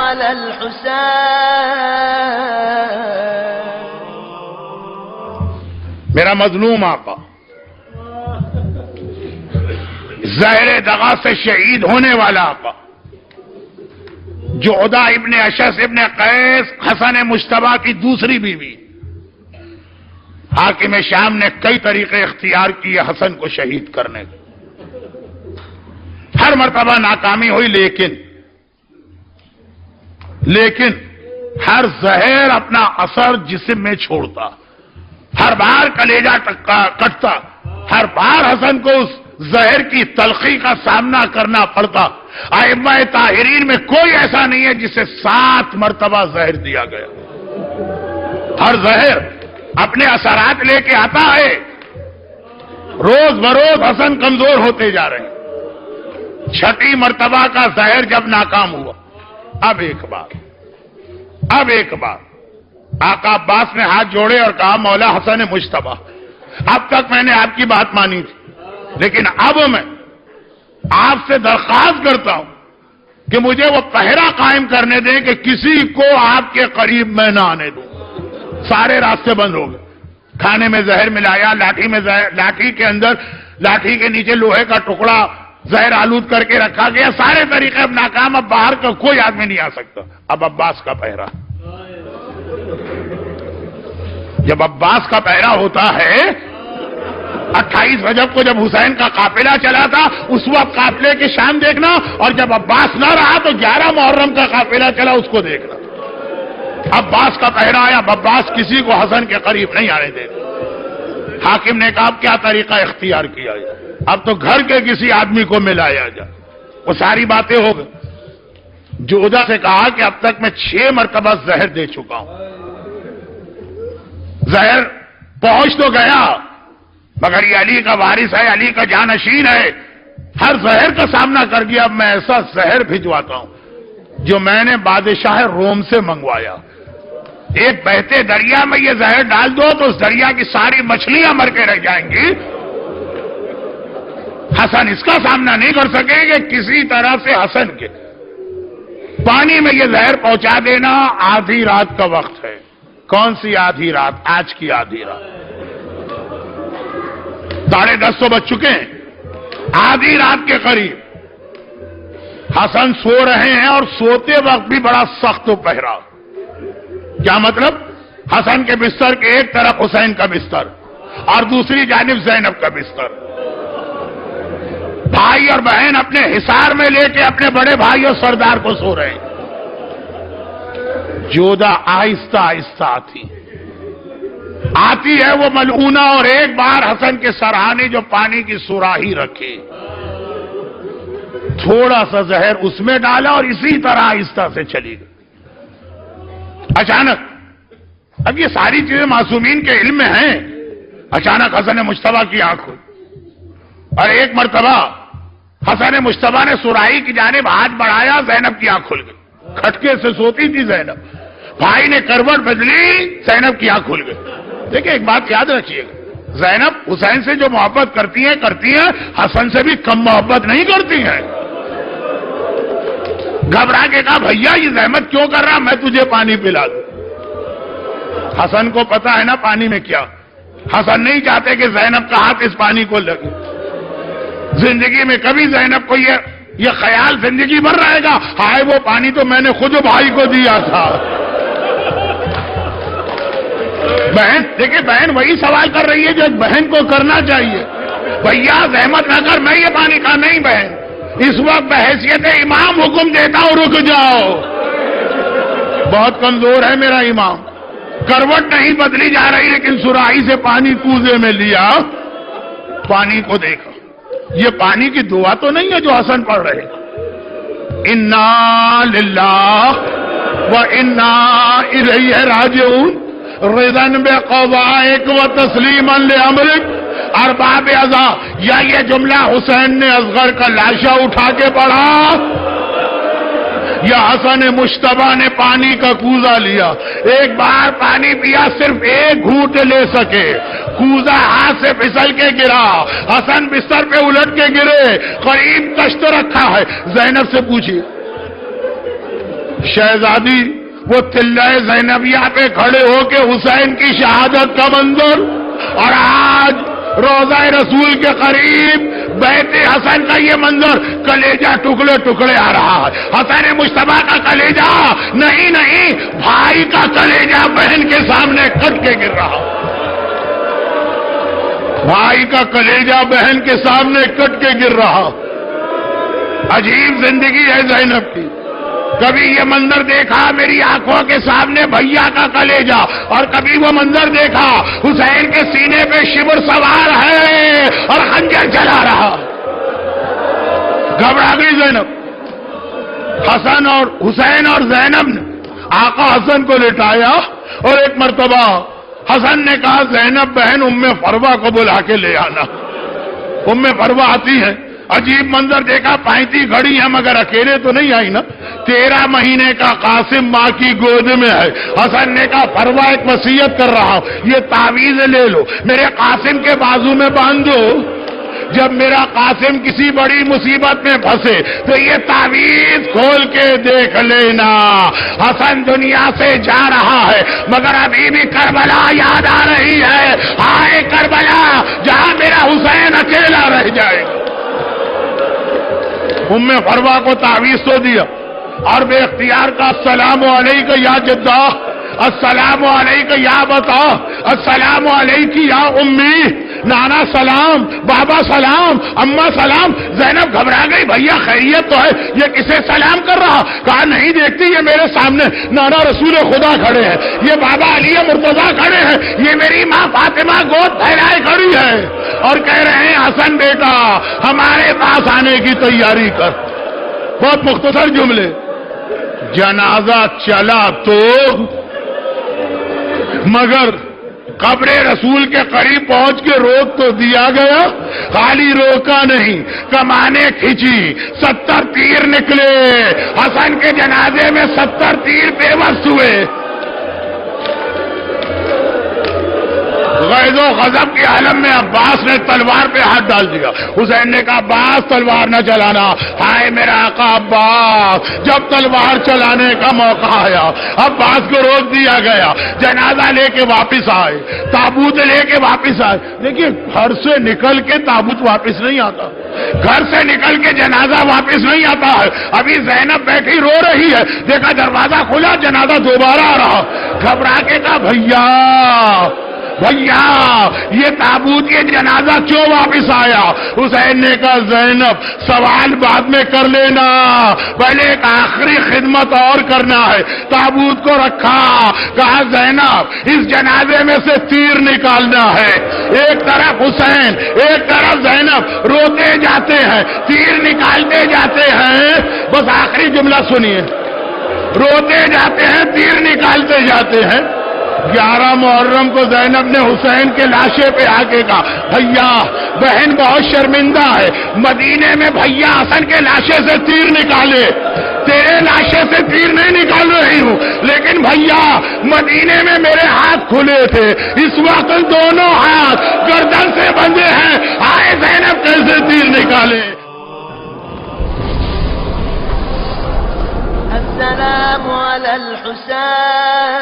على الحسين. میرا مظلوم آقا زہر دغا سے شہید ہونے والا آقا جعدہ ابن اشعث ابن قیس حسن مجتبی کی دوسری بیوی. حاکم شام نے کئی طریقے اختیار کیے حسن کو شہید کرنے کے. ہر مرتبہ ناکامی ہوئی لیکن ہر زہر اپنا اثر جسم میں چھوڑتا. ہر بار کلیجہ کٹتا. ہر بار حسن کو اس زہر کی تلخی کا سامنا کرنا پڑتا. ائمہ طاہرین میں کوئی ایسا نہیں ہے جسے 7 مرتبہ زہر دیا گیا. ہر زہر اپنے اثرات لے کے آتا ہے. روز بروز حسن کمزور ہوتے جا رہے ہیں. 6ٹھی مرتبہ کا زہر جب ناکام ہوا اب ایک بار آقا عباس نے ہاتھ جوڑے اور کہا مولا حسن مجتبی اب تک میں نے آپ کی بات مانی تھی لیکن اب میں آپ سے درخواست کرتا ہوں کہ مجھے وہ پہرا قائم کرنے دیں کہ کسی کو آپ کے قریب میں نہ آنے دوں. سارے راستے بند ہو گئے. کھانے میں زہر ملایا, لاٹھی کے اندر لاٹھی کے نیچے لوہے کا ٹکڑا زہر آلود کر کے رکھا گیا. سارے طریقے اب ناکام. اب باہر کا کوئی آدمی نہیں آ سکتا. اب عباس کا پہرا. جب عباس کا پہرا ہوتا ہے 28 رجب کو جب حسین کا قافلہ چلا تھا اس وقت قافلے کی شان دیکھنا, اور جب عباس نہ رہا تو 11 محرم کا قافلہ چلا اس کو دیکھنا. عباس کا پہرا آیا. عباس کسی کو حسن کے قریب نہیں آنے دے. حاکم نے کہا کیا طریقہ اختیار کیا جائے. اب تو گھر کے کسی آدمی کو ملایا جائے. وہ ساری باتیں ہو گئی. جعدہ سے کہا کہ اب تک میں 6 مرتبہ زہر دے چکا ہوں. زہر پہنچ تو گیا مگر یہ علی کا وارث ہے, علی کا جانشین ہے. ہر زہر کا سامنا کر گیا. اب میں ایسا زہر بھجواتا ہوں جو میں نے بادشاہ روم سے منگوایا. ایک بہتے دریا میں یہ زہر ڈال دو تو اس دریا کی ساری مچھلیاں مر کے رہ جائیں گی. حسن اس کا سامنا نہیں کر سکے کہ کسی طرح سے حسن کے پانی میں یہ زہر پہنچا دینا. آدھی رات کا وقت ہے. کون سی آدھی رات؟ آج کی آدھی رات. 10:30 تو بج چکے ہیں. آدھی رات کے قریب حسن سو رہے ہیں اور سوتے وقت بھی بڑا سخت پہرا. کیا مطلب؟ حسن کے بستر کے ایک طرف حسین کا بستر اور دوسری جانب زینب کا بستر. بھائی اور بہن اپنے حصار میں لے کے اپنے بڑے بھائی اور سردار کو سو رہے ہیں. جعدہ آہستہ آہستہ آتی ہے وہ ملعونہ, اور ایک بار حسن کے سرہانے جو پانی کی سوراخی رکھی تھوڑا سا زہر اس میں ڈالا اور اسی طرح آہستہ سے چلی گئی. اچانک, اب یہ ساری چیزیں معصومین کے علم میں ہیں, اچانک حسن مجتبی کی آنکھ ہوئی اور ایک مرتبہ حسن مجتبی نے سوراخی کی جانب ہاتھ بڑھایا. زینب کی آنکھ کھل گئی. کھٹکے سے سوتی تھی زینب. بھائی نے کروٹ بدلی, زینب کی آنکھ کھل گئی. دیکھیں ایک بات یاد رکھیے گا, زینب حسین سے جو محبت کرتی ہیں حسن سے بھی کم محبت نہیں کرتی ہیں. گھبرا کے کہا بھیا یہ زحمت کیوں کر رہا, میں تجھے پانی پلا دوں. حسن کو پتا ہے نا پانی میں کیا. حسن نہیں چاہتے کہ زینب کا ہاتھ اس پانی کو لگے. زندگی میں کبھی زینب کو یہ خیال زندگی بھر رہے گا ہائے وہ پانی تو میں نے خود بھائی کو دیا تھا. بہن دیکھیں, بہن وہی سوال کر رہی ہے جو ایک بہن کو کرنا چاہیے. بھیا زحمت نہ کر, میں یہ پانی کا نہیں. بہن اس وقت بحیثیت امام حکم دیتا ہوں رک جاؤ. بہت کمزور ہے میرا امام. کروٹ نہیں بدلی جا رہی لیکن سراہی سے پانی کوزے میں لیا, پانی کو دیکھا. یہ پانی کی دعا تو نہیں ہے جو حسن پڑھ رہے. انا للہ و انا الیہ راجعون رضا بقضائک و تسلیما لامرک ارباب اعضاء. یا یہ جملہ حسین نے اصغر کا لاشا اٹھا کے پڑھا یا حسن مجتبی نے پانی کا کوزہ لیا. ایک بار پانی پیا, صرف ایک گھونٹ لے سکے, کوزہ ہاتھ سے پھسل کے گرا. حسن بستر پہ الٹ کے گرے. قریب کشت رکھا ہے. زینب سے پوچھی شہزادی وہ تلۂ زینبیہ پہ کھڑے ہو کے حسین کی شہادت کا منظر، اور آج روضہ رسول کے قریب بیت حسن کا یہ منظر، کلیجہ ٹکڑے ٹکڑے آ رہا ہے۔ حسن مجتبیٰ کا کلیجہ نہیں، بھائی کا کلیجہ بہن کے سامنے کٹ کے گر رہا، بھائی کا کلیجہ بہن کے سامنے کٹ کے گر رہا۔ عجیب زندگی ہے زینب کی، کبھی یہ منظر دیکھا میری آنکھوں کے سامنے بھیا کا کلیجہ، اور کبھی وہ منظر دیکھا حسین کے سینے پہ شبر سوار ہے اور خنجر چلا رہا۔ گھبرا گئی زینب۔ حسن اور حسین اور زینب نے آقا حسن کو لٹایا، اور ایک مرتبہ حسن نے کہا زینب بہن ام فروہ کو بلا کے لے آنا۔ ام فروہ آتی ہے، عجیب منظر دیکھا، 35 گھڑی ہیں مگر اکیلے تو نہیں آئی نا، 13 مہینے کا قاسم ماں کی گود میں ہے۔ حسن نے کہا فروہ ایک وصیت کر رہا ہوں، یہ تعویذ لے لو، میرے قاسم کے بازو میں باندھ دو، جب میرا قاسم کسی بڑی مصیبت میں پھنسے تو یہ تعویذ کھول کے دیکھ لینا۔ حسن دنیا سے جا رہا ہے مگر ابھی بھی کربلا یاد آ رہی ہے، ہائے کربلا جہاں میرا حسین اکیلا رہ جائے۔ ام فروہ کو تعویذ تو دیا، اور بے اختیار کا السلام علیکہ یا جدہ، السلام علیکہ یا بتا، السلام علیکہ یا امی، نانا سلام، بابا سلام، اماں سلام۔ زینب گھبرا گئی، بھیا خیریت تو ہے، یہ کسے سلام کر رہا؟ کہا نہیں دیکھتی، یہ میرے سامنے نانا رسول خدا کھڑے ہیں، یہ بابا علی مرتضیٰ کھڑے ہیں، یہ میری ماں فاطمہ گود پھیلائے کھڑی ہے، اور کہہ رہے ہیں حسن بیٹا ہمارے پاس آنے کی تیاری کر۔ بہت مختصر جملے۔ جنازہ چلا تو مگر قبر رسول کے قریب پہنچ کے روک تو دیا گیا، خالی روکا نہیں، کمانے کھینچی، 70 تیر نکلے، حسن کے جنازے میں 70 تیر بے بس ہوئے۔ غیظ و غضب کے عالم میں عباس نے تلوار پہ ہاتھ ڈال دیا۔ حسین نے کہا عباس تلوار نہ چلانا، ہائے میرا آقا عباس۔ جب تلوار چلانے کا موقع آیا عباس کو روک دیا گیا، جنازہ لے کے واپس آئے، تابوت لے کے واپس آئے۔ دیکھیے گھر سے نکل کے تابوت واپس نہیں آتا، گھر سے نکل کے جنازہ واپس نہیں آتا ہے۔ ابھی زینب بیٹھی رو رہی ہے، دیکھا دروازہ کھلا، جنازہ دوبارہ آ رہا، گھبرا کے کہا بھیا یہ تابوت یہ جنازہ کیوں واپس آیا؟ حسین نے کہا زینب سوال بعد میں کر لینا، پہلے ایک آخری خدمت اور کرنا ہے۔ تابوت کو رکھا، کہا زینب اس جنازے میں سے تیر نکالنا ہے۔ ایک طرف حسین ایک طرف زینب روتے جاتے ہیں، تیر نکالتے جاتے ہیں۔ بس آخری جملہ سنیے، روتے جاتے ہیں، تیر نکالتے جاتے ہیں۔ 11 محرم کو زینب نے حسین کے لاشے پہ آ کے کہا بھیا بہن بہت شرمندہ ہے، مدینے میں بھیا حسن کے لاشے سے تیر نکالے، تیرے لاشے سے تیر نہیں نکال رہی ہوں، لیکن بھیا مدینے میں میرے ہاتھ کھلے تھے، اس وقت دونوں ہاتھ گردن سے بندھے ہیں، آئے زینب کیسے تیر نکالے؟ السلام على الحسين